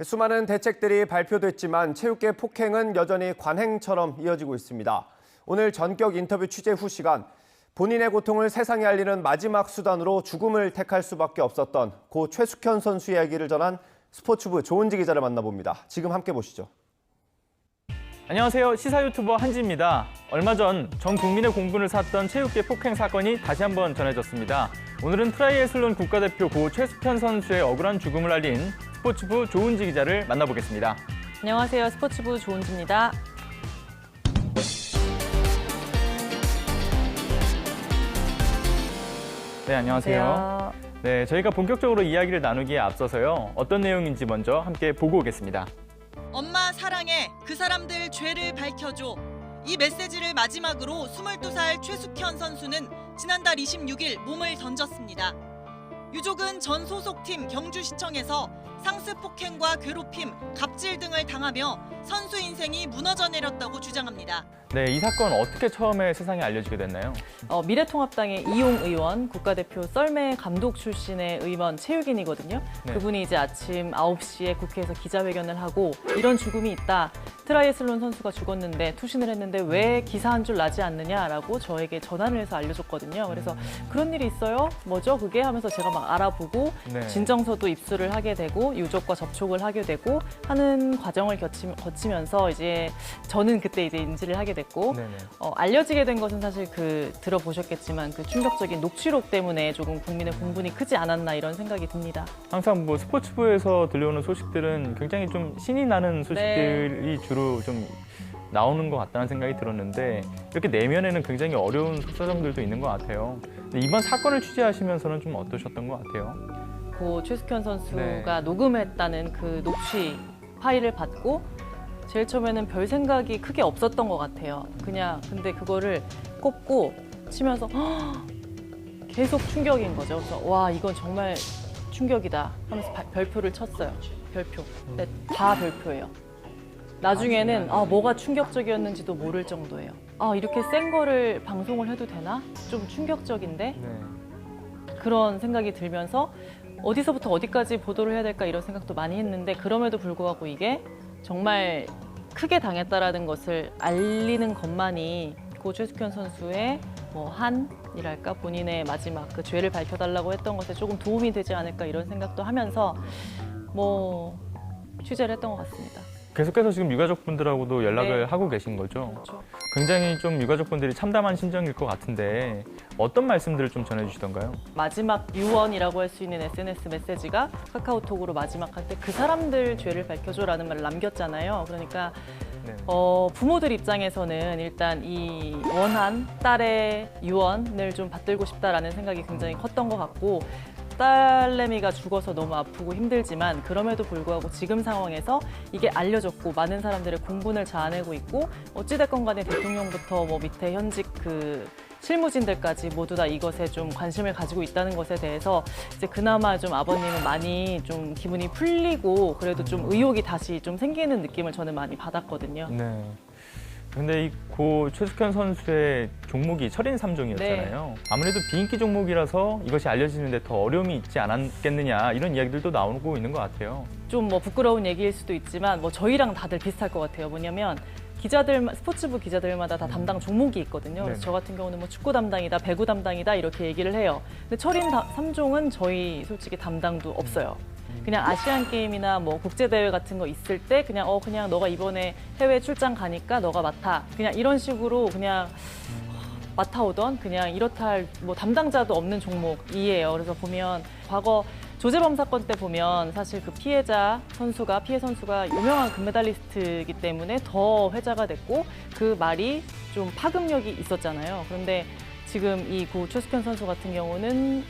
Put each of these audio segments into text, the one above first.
수많은 대책들이 발표됐지만 체육계 폭행은 여전히 관행처럼 이어지고 있습니다. 오늘 전격 인터뷰 취재 후 시간, 본인의 고통을 세상에 알리는 마지막 수단으로 죽음을 택할 수밖에 없었던 고 최숙현 선수 이야기를 전한 스포츠부 조은지 기자를 만나봅니다. 지금 함께 보시죠. 안녕하세요. 시사 유튜버 한지입니다. 얼마 전 국민의 공분을 샀던 체육계 폭행 사건이 다시 한번 전해졌습니다. 오늘은 트라이애슬론 국가대표 고 최숙현 선수의 억울한 죽음을 알린 스포츠부 조은지 기자를 만나보겠습니다. 안녕하세요. 스포츠부 조은지입니다. 네, 안녕하세요. 네, 저희가 본격적으로 이야기를 나누기에 앞서서요. 어떤 내용인지 먼저 함께 보고 오겠습니다. 엄마 사랑해, 그 사람들 죄를 밝혀줘. 이 메시지를 마지막으로 22살 최숙현 선수는 지난달 26일 몸을 던졌습니다. 유족은 전 소속팀 경주시청에서 상습 폭행과 괴롭힘, 갑질 등을 당하며 선수 인생이 무너져 내렸다고 주장합니다. 네, 이 사건 어떻게 처음에 세상에 알려지게 됐나요? 미래통합당의 이용 의원, 국가대표 썰매 감독 출신의 의원 체육인이거든요. 네. 그분이 이제 아침 9시에 국회에서 기자회견을 하고 이런 죽음이 있다. 트라이애슬론 선수가 죽었는데 투신을 했는데 왜 기사 한 줄 나지 않느냐라고 저에게 전화를 해서 알려줬거든요. 그래서 그런 일이 있어요? 뭐죠? 그게 하면서 제가 막 알아보고 네. 진정서도 입수를 하게 되고 유족과 접촉을 하게 되고 하는 과정을 거치면서 이제 저는 그때 이제 인지를 하게 됐고 네네. 알려지게 된 것은 사실 들어보셨겠지만 그 충격적인 녹취록 때문에 조금 국민의 공분이 크지 않았나 이런 생각이 듭니다. 항상 스포츠부에서 들려오는 소식들은 굉장히 좀 신이 나는 소식들이 주로 좀 나오는 것 같다는 생각이 들었는데 이렇게 내면에는 굉장히 어려운 속사정들도 있는 것 같아요. 근데 이번 사건을 취재하시면서는 좀 어떠셨던 것 같아요? 고 최숙현 선수가 네. 녹음했다는 그 녹취 파일을 받고 제일 처음에는 별 생각이 크게 없었던 것 같아요. 근데 그거를 꼽고 치면서 계속 충격인 거죠. 그래서 와 이건 정말 충격이다 하면서 별표를 쳤어요. 별표. 근데 다 별표예요. 나중에는 뭐가 충격적이었는지도 모를 정도예요. 이렇게 센 거를 방송을 해도 되나? 좀 충격적인데? 네. 그런 생각이 들면서 어디서부터 어디까지 보도를 해야 될까 이런 생각도 많이 했는데 그럼에도 불구하고 이게 정말 크게 당했다라는 것을 알리는 것만이 고 최숙현 선수의 한이랄까 본인의 마지막 그 죄를 밝혀달라고 했던 것에 조금 도움이 되지 않을까 이런 생각도 하면서 취재를 했던 것 같습니다. 계속해서 지금 유가족분들하고도 연락을 네. 하고 계신 거죠? 그렇죠. 굉장히 좀 유가족분들이 참담한 심정일 것 같은데 어떤 말씀들을 좀 전해주시던가요? 마지막 유언이라고 할 수 있는 SNS 메시지가 카카오톡으로 마지막 할 때 그 사람들 죄를 밝혀줘라는 말을 남겼잖아요. 그러니까 네. 부모들 입장에서는 일단 이 원한 딸의 유언을 좀 받들고 싶다라는 생각이 굉장히 컸던 것 같고 딸내미가 죽어서 너무 아프고 힘들지만 그럼에도 불구하고 지금 상황에서 이게 알려졌고 많은 사람들의 공분을 자아내고 있고 어찌됐건 간에 대통령부터 밑에 현직 실무진들까지 모두 다 이것에 좀 관심을 가지고 있다는 것에 대해서 이제 그나마 좀 아버님은 많이 좀 기분이 풀리고 그래도 좀 의욕이 다시 좀 생기는 느낌을 저는 많이 받았거든요. 네. 근데 이 고 최숙현 선수의 종목이 철인 3종이었잖아요. 네. 아무래도 비인기 종목이라서 이것이 알려지는데 더 어려움이 있지 않았겠느냐 이런 이야기들도 나오고 있는 것 같아요. 좀 부끄러운 얘기일 수도 있지만 저희랑 다들 비슷할 것 같아요. 뭐냐면 스포츠부 기자들마다 다 담당 종목이 있거든요. 그래서 네네. 저 같은 경우는 축구 담당이다, 배구 담당이다 이렇게 얘기를 해요. 근데 철인 3종은 저희 솔직히 담당도 없어요. 그냥 아시안 게임이나 국제 대회 같은 거 있을 때 그냥 너가 이번에 해외 출장 가니까 너가 맡아. 그냥 이런 식으로 그냥 맡아오던 그냥 이렇다 할 담당자도 없는 종목이에요. 그래서 보면 과거 조재범 사건 때 보면 사실 그 피해 선수가 유명한 금메달리스트이기 때문에 더 회자가 됐고 그 말이 좀 파급력이 있었잖아요. 그런데 지금 이 고 최숙현 선수 같은 경우는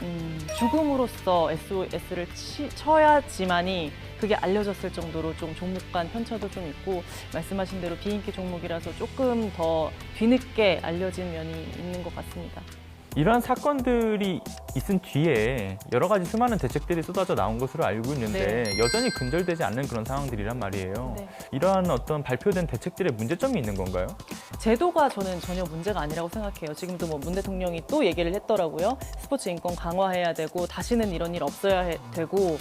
죽음으로써 SOS를 쳐야지만이 그게 알려졌을 정도로 좀 종목 간 편차도 좀 있고 말씀하신 대로 비인기 종목이라서 조금 더 뒤늦게 알려진 면이 있는 것 같습니다. 이러한 사건들이 있은 뒤에 여러 가지 수많은 대책들이 쏟아져 나온 것으로 알고 있는데 네. 여전히 근절되지 않는 그런 상황들이란 말이에요. 네. 이러한 어떤 발표된 대책들의 문제점이 있는 건가요? 제도가 저는 전혀 문제가 아니라고 생각해요. 지금도 문 대통령이 또 얘기를 했더라고요. 스포츠 인권 강화해야 되고 다시는 이런 일 없어야 되고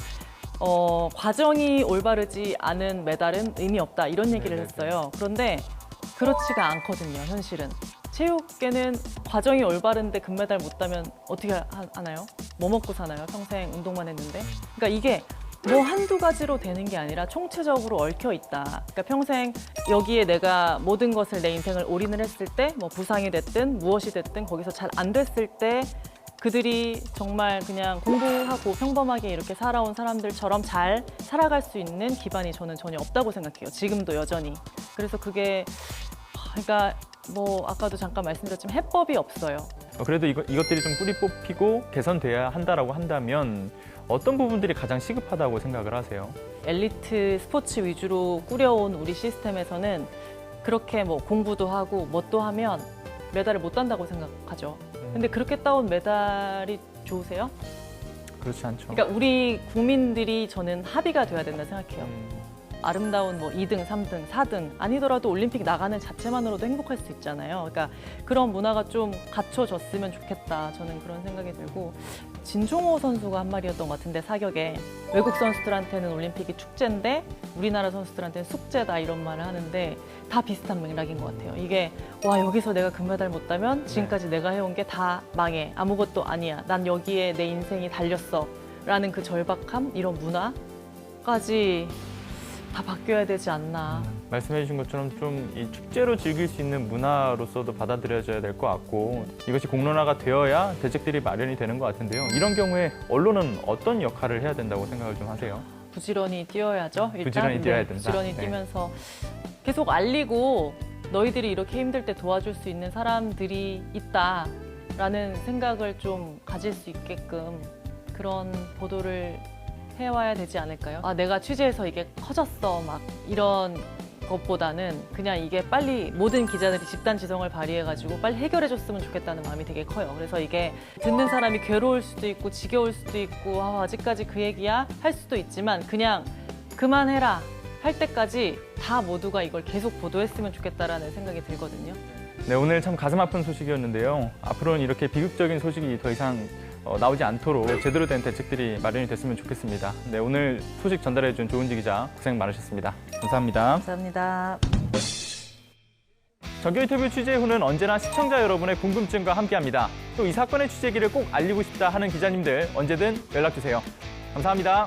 과정이 올바르지 않은 메달은 의미 없다 이런 얘기를 했어요. 그런데 그렇지가 않거든요, 현실은. 체육계는 과정이 올바른데 금메달 못 따면 어떻게 하나요? 뭐 먹고 사나요? 평생 운동만 했는데. 그러니까 이게 뭐 한두 가지로 되는 게 아니라 총체적으로 얽혀 있다. 그러니까 평생 여기에 내가 모든 것을 내 인생을 올인을 했을 때 뭐 부상이 됐든 무엇이 됐든 거기서 잘 안 됐을 때 그들이 정말 그냥 공부하고 평범하게 이렇게 살아온 사람들처럼 잘 살아갈 수 있는 기반이 저는 전혀 없다고 생각해요. 지금도 여전히. 그래서 그게 그러니까 뭐 아까도 잠깐 말씀드렸지만 해법이 없어요. 그래도 이것들이 좀 뿌리 뽑히고 개선돼야 한다라고 한다면 어떤 부분들이 가장 시급하다고 생각을 하세요? 엘리트 스포츠 위주로 꾸려온 우리 시스템에서는 그렇게 뭐 공부도 하고 뭣도 하면 메달을 못 딴다고 생각하죠. 근데 그렇게 따온 메달이 좋으세요? 그렇지 않죠. 그러니까 우리 국민들이 저는 합의가 돼야 된다 생각해요. 아름다운 뭐 2등, 3등, 4등 아니더라도 올림픽 나가는 자체만으로도 행복할 수 있잖아요. 그러니까 그런 문화가 좀 갖춰졌으면 좋겠다. 저는 그런 생각이 들고 진종호 선수가 한 말이었던 것 같은데 사격에 외국 선수들한테는 올림픽이 축제인데 우리나라 선수들한테는 숙제다 이런 말을 하는데 다 비슷한 맥락인 것 같아요. 이게 와 여기서 내가 금메달 못 따면 지금까지 내가 해온 게 다 망해. 아무것도 아니야. 난 여기에 내 인생이 달렸어. 라는 그 절박함 이런 문화까지 다 바뀌어야 되지 않나. 말씀해 주신 것처럼 좀 이 축제로 즐길 수 있는 문화로서도 받아들여져야 될 것 같고 이것이 공론화가 되어야 대책들이 마련이 되는 것 같은데요. 이런 경우에 언론은 어떤 역할을 해야 된다고 생각을 좀 하세요? 부지런히 뛰어야죠. 일단 부지런히 뛰어야 된다. 부지런히 네. 뛰면서 계속 알리고 너희들이 이렇게 힘들 때 도와줄 수 있는 사람들이 있다라는 생각을 좀 가질 수 있게끔 그런 보도를 해와야 되지 않을까요? 아, 내가 취재해서 이게 커졌어 막 이런 것보다는 그냥 이게 빨리 모든 기자들이 집단 지성을 발휘해가지고 빨리 해결해줬으면 좋겠다는 마음이 되게 커요. 그래서 이게 듣는 사람이 괴로울 수도 있고 지겨울 수도 있고 아직까지 그 얘기야 할 수도 있지만 그냥 그만해라 할 때까지 다 모두가 이걸 계속 보도했으면 좋겠다라는 생각이 들거든요. 네, 오늘 참 가슴 아픈 소식이었는데요. 앞으로는 이렇게 비극적인 소식이 더 이상 나오지 않도록 제대로 된 대책들이 마련이 됐으면 좋겠습니다. 네, 오늘 소식 전달해 준 조은지 기자 고생 많으셨습니다. 감사합니다. 감사합니다. 정규인터뷰 취재 후는 언제나 시청자 여러분의 궁금증과 함께합니다. 또 이 사건의 취재기를 꼭 알리고 싶다 하는 기자님들 언제든 연락 주세요. 감사합니다.